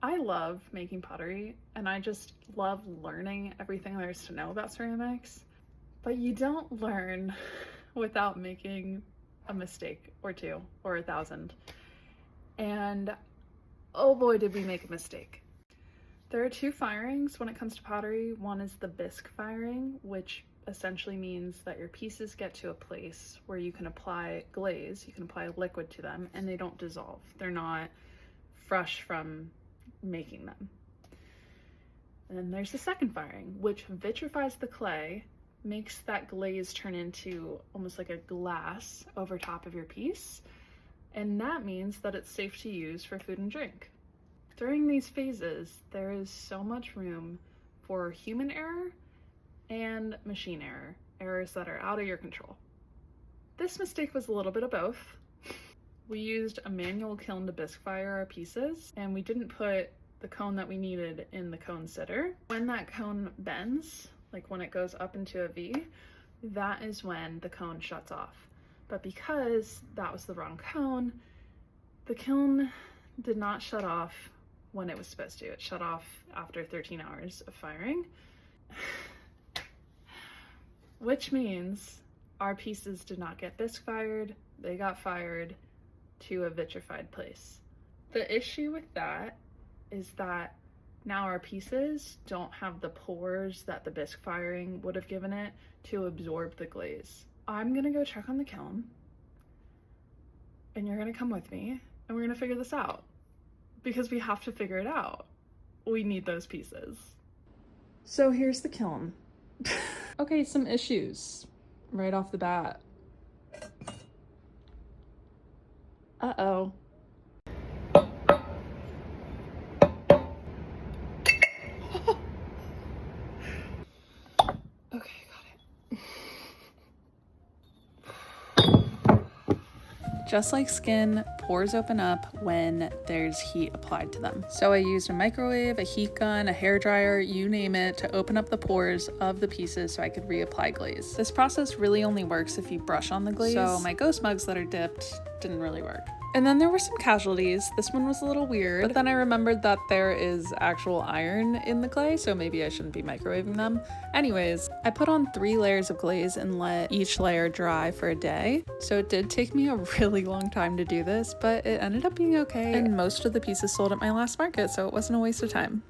I love making pottery and I just love learning everything there is to know about ceramics, but you don't learn without making a mistake or two or 1,000. And oh boy, did we make a mistake. There are two firings when it comes to pottery. One is the bisque firing, which essentially means that your pieces get to a place where you can apply glaze, you can apply liquid to them, and they don't dissolve. They're not fresh from making them. And then there's the second firing, which vitrifies the clay, makes that glaze turn into almost like a glass over top of your piece, and that means that it's safe to use for food and drink. During these phases, there is so much room for human error and machine error, errors that are out of your control. This mistake was a little bit of both. We used a manual kiln to bisque fire our pieces, and we didn't put the cone that we needed in the cone sitter. When that cone bends, like when it goes up into a V, that is when the cone shuts off. But because that was the wrong cone, the kiln did not shut off when it was supposed to. It shut off after 13 hours of firing, which means our pieces did not get bisque fired, they got fired to a vitrified place. The issue with that is that now our pieces don't have the pores that the bisque firing would have given it to absorb the glaze. I'm gonna go check on the kiln, and you're gonna come with me, and we're gonna figure this out. Because we have to figure it out. We need those pieces. So here's the kiln. Okay, some issues right off the bat. Uh-oh. Okay, got it. Just like skin, pores open up when there's heat applied to them. So I used a microwave, a heat gun, a hairdryer, you name it, to open up the pores of the pieces so I could reapply glaze. This process really only works if you brush on the glaze, so my ghost mugs that are dipped didn't really work. And then there were some casualties. This one was a little weird, but then I remembered that there is actual iron in the clay, so maybe I shouldn't be microwaving them. Anyways, I put on 3 layers of glaze and let each layer dry for a day. So it did take me a really long time to do this, but it ended up being okay. And most of the pieces sold at my last market, so it wasn't a waste of time.